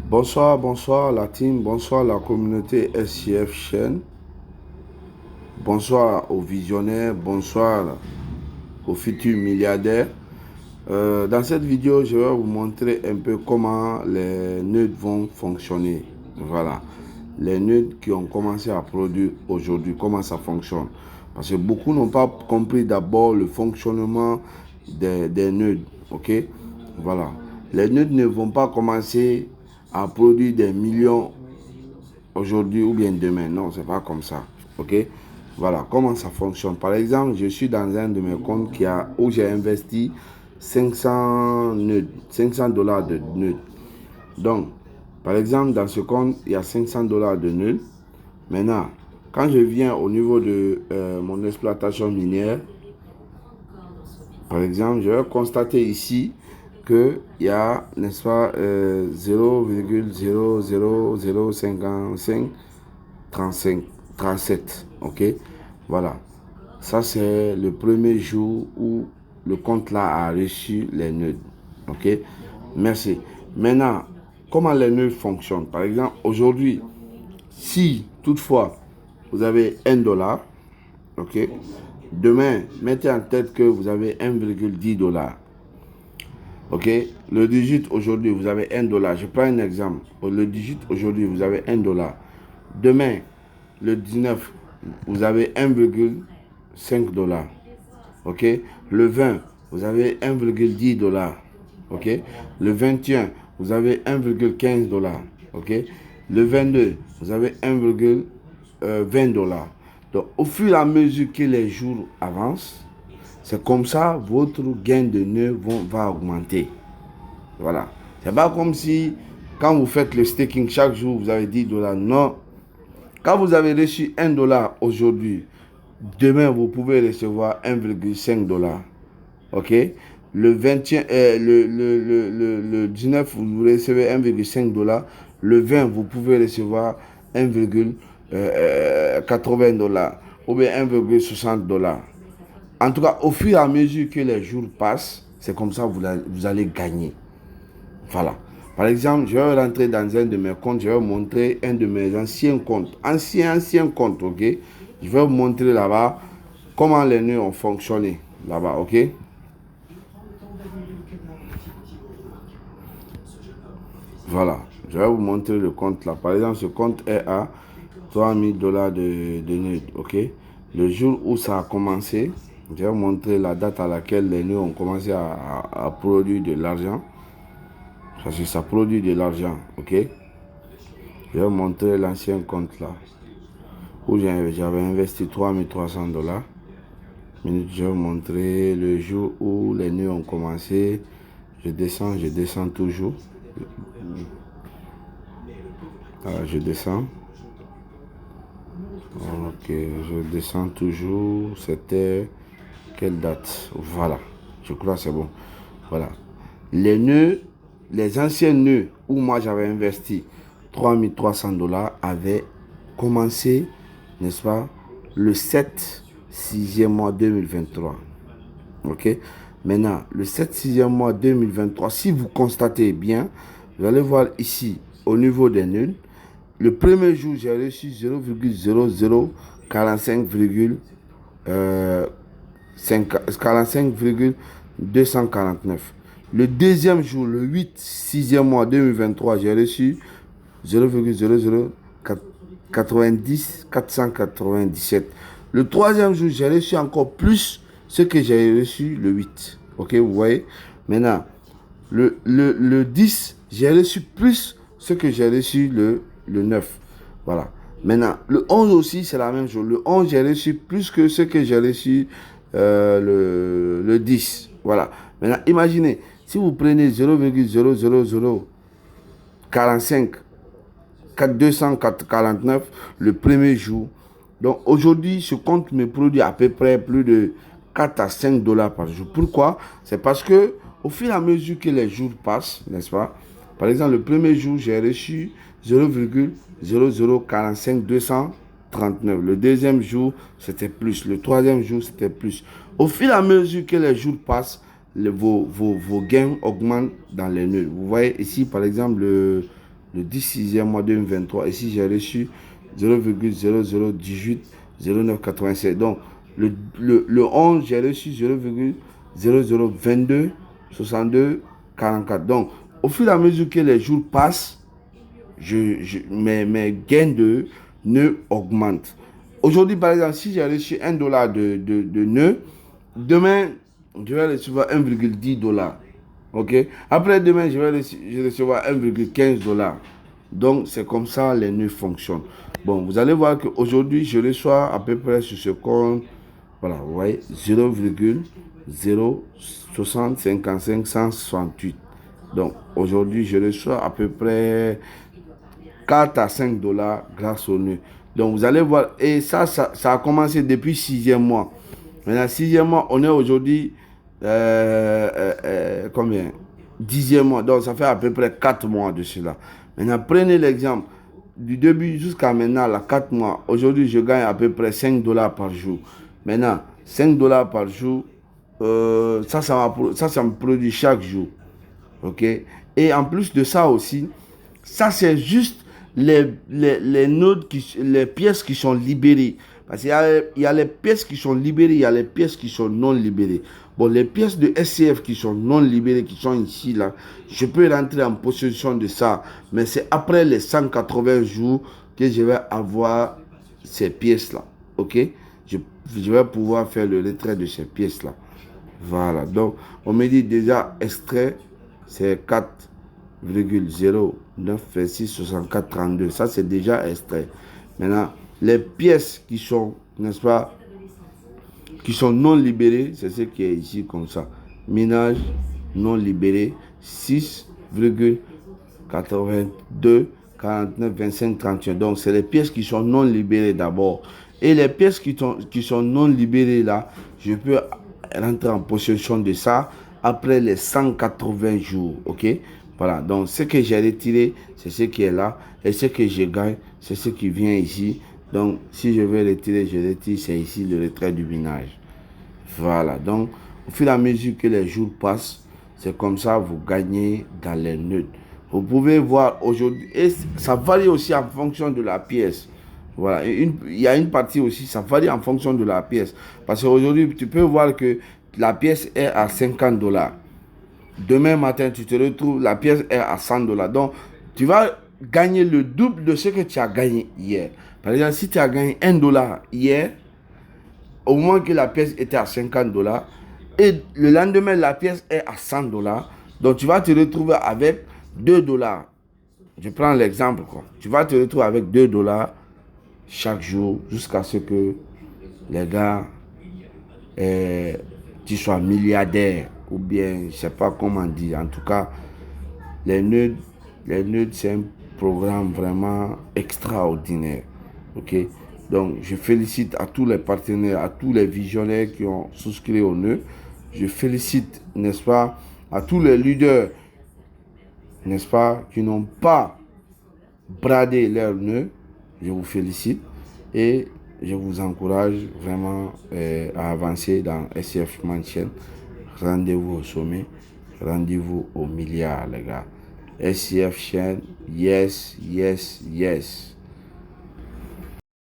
Bonsoir la team, bonsoir la communauté SCF chaîne, bonsoir aux visionnaires, bonsoir aux futurs milliardaires. Dans cette vidéo, je vais vous montrer un peu comment les nœuds vont fonctionner. Voilà, les nœuds qui ont commencé à produire aujourd'hui, comment ça fonctionne. Parce que beaucoup n'ont pas compris d'abord le fonctionnement des nœuds. Ok, voilà, les nœuds ne vont pas commencer à produire des millions aujourd'hui ou bien demain. Non, c'est pas comme ça. Ok, voilà comment ça fonctionne. Par exemple, je suis dans un de mes comptes où j'ai investi 500 nœuds, 500 dollars de nœuds. Donc, par exemple, dans ce compte, il y a 500 dollars de nœuds. Maintenant, quand je viens au niveau de mon exploitation minière, par exemple, je vais constater ici qu'il y a, n'est-ce pas, 0,0005537. Ok, voilà. Ça, c'est le premier jour où le compte là a reçu les nœuds. Ok, merci. Maintenant, comment les nœuds fonctionnent? Par exemple, aujourd'hui, si toutefois vous avez 1 dollar, ok, demain, mettez en tête que vous avez 1,10 $. Ok, le digit aujourd'hui, vous avez 1 dollar. Je prends un exemple. Le digit aujourd'hui, vous avez 1 dollar. Demain, le 19, vous avez 1,5 $. Ok, le 20, vous avez 1,10 $. Ok, le 21, vous avez 1,15 $. Ok, le 22, vous avez 1,20 $. Donc, au fur et à mesure que les jours avancent, c'est comme ça votre gain de nœuds va augmenter. Voilà. C'est pas comme si, quand vous faites le staking chaque jour, vous avez 10 $. Non. Quand vous avez reçu 1 dollar aujourd'hui, demain, vous pouvez recevoir 1,5 $. Ok? Le 21, le 19, vous recevez 1,5 $. Le 20, vous pouvez recevoir 1,80 $ ou bien 1,60 $. En tout cas, au fur et à mesure que les jours passent, c'est comme ça que vous allez gagner. Voilà. Par exemple, je vais rentrer dans un de mes comptes, je vais vous montrer un de mes anciens comptes. Ancien compte, ok? Je vais vous montrer là-bas comment les nœuds ont fonctionné. Là-bas, ok? Voilà. Je vais vous montrer le compte là. Par exemple, ce compte est à 3000 $ de nœuds, ok? Le jour où ça a commencé, je vais vous montrer la date à laquelle les nœuds ont commencé à produire de l'argent. Parce que ça produit de l'argent, ok? Je vais vous montrer l'ancien compte là, où j'avais investi 3300 $. Je vais vous montrer le jour où les nœuds ont commencé. Je descends toujours. Voilà, je descends. Ok, je descends toujours. C'était quelle date? Voilà, je crois que c'est bon. Voilà. Les nœuds, les anciens nœuds où moi j'avais investi 3300 $ avaient commencé, n'est-ce pas, le 7 6e mois 2023. Ok. Maintenant, le 7 6e mois 2023, si vous constatez bien, vous allez voir ici, au niveau des nœuds, le premier jour, j'ai reçu 0,00045,249. Le deuxième jour, le 8 6e mois 2023, j'ai reçu 0,00497. Le troisième jour, j'ai reçu encore plus ce que j'ai reçu le 8. Ok, vous voyez? Maintenant, le 10, j'ai reçu plus ce que j'ai reçu le 9. Voilà. Maintenant, le 11 aussi, c'est la même chose. Le 11, j'ai reçu plus que ce que j'ai reçu le 10. Voilà. Maintenant, imaginez, si vous prenez 0,00045 4249 le premier jour. Donc aujourd'hui, ce compte me produit à peu près plus de 4 à 5 $ par jour. Pourquoi? C'est parce que au fur et à mesure que les jours passent, n'est-ce pas? Par exemple, le premier jour, j'ai reçu 0,0045239. Le deuxième jour, c'était plus. Le troisième jour, c'était plus. Au fur et à mesure que les jours passent, vos gains augmentent dans les nœuds. Vous voyez ici, par exemple, le 16e mois 2023. Ici, j'ai reçu 0,0018 0987. Donc, le 11, j'ai reçu 0,0022 62 44. Donc, au fur et à mesure que les jours passent, mes gains de nœuds augmentent. Aujourd'hui, par exemple, si j'ai reçu $1 de nœud, demain, je vais recevoir 1,10 $. Ok? Après demain, je vais recevoir 1,15 $. Donc, c'est comme ça les nœuds fonctionnent. Bon, vous allez voir qu'aujourd'hui, je reçois à peu près sur ce compte, voilà, vous voyez, 0,060 55 168. Donc, aujourd'hui, je reçois à peu près 4 à 5 $ grâce au nœud. Donc, vous allez voir, et ça a commencé depuis 6e mois. Maintenant, 6e mois, on est aujourd'hui, combien? 10e mois. Donc, ça fait à peu près 4 mois de cela. Maintenant, prenez l'exemple. Du début jusqu'à maintenant, là, 4 mois. Aujourd'hui, je gagne à peu près 5 $ par jour. Maintenant, 5 $ par jour, ça me produit chaque jour. OK? Et en plus de ça aussi, ça, c'est juste les nodes, les pièces qui sont libérées. Parce qu'il y a les pièces qui sont libérées, il y a les pièces qui sont non libérées. Bon, les pièces de SCF qui sont non libérées, qui sont ici, là, je peux rentrer en possession de ça. Mais c'est après les 180 jours que je vais avoir ces pièces-là. OK? Je vais pouvoir faire le retrait de ces pièces-là. Voilà. Donc, on me dit déjà extrait, c'est 4,09266432. Ça, c'est déjà extrait. Maintenant, les pièces qui sont, n'est-ce pas, qui sont non libérées, c'est ce qui est ici comme ça. Minage non libéré, 6,82 49 25 31. Donc, c'est les pièces qui sont non libérées d'abord. Et les pièces qui sont non libérées là, je peux rentrer en possession de ça après les 180 jours. OK? Voilà. Donc, ce que j'ai retiré, c'est ce qui est là. Et ce que je gagne, c'est ce qui vient ici. Donc, si je veux retirer, je retire. C'est ici le retrait du minage. Voilà. Donc, au fur et à mesure que les jours passent, c'est comme ça vous gagnez dans les nœuds. Vous pouvez voir aujourd'hui, et ça varie aussi en fonction de la pièce. Voilà, il y a une partie aussi, ça varie en fonction de la pièce. Parce qu'aujourd'hui, tu peux voir que la pièce est à 50 $. Demain matin, tu te retrouves, la pièce est à 100 $. Donc, tu vas gagner le double de ce que tu as gagné hier. Par exemple, si tu as gagné 1 $ hier, au moment que la pièce était à 50 $, et le lendemain, la pièce est à 100 $, donc tu vas te retrouver avec 2 $. Je prends l'exemple, quoi. Tu vas te retrouver avec 2 $ chaque jour jusqu'à ce que les gars, tu sois milliardaire ou bien, je ne sais pas comment dire. En tout cas, les nœuds, c'est un programme vraiment extraordinaire. OK? Donc, je félicite à tous les partenaires, à tous les visionnaires qui ont souscrit au nœud. Je félicite, n'est-ce pas, à tous les leaders, n'est-ce pas, qui n'ont pas bradé leur nœud. Je vous félicite et je vous encourage vraiment à avancer dans SCF Mansion. Rendez-vous au sommet, rendez-vous au milliard, les gars. SCF chaîne, yes, yes, yes.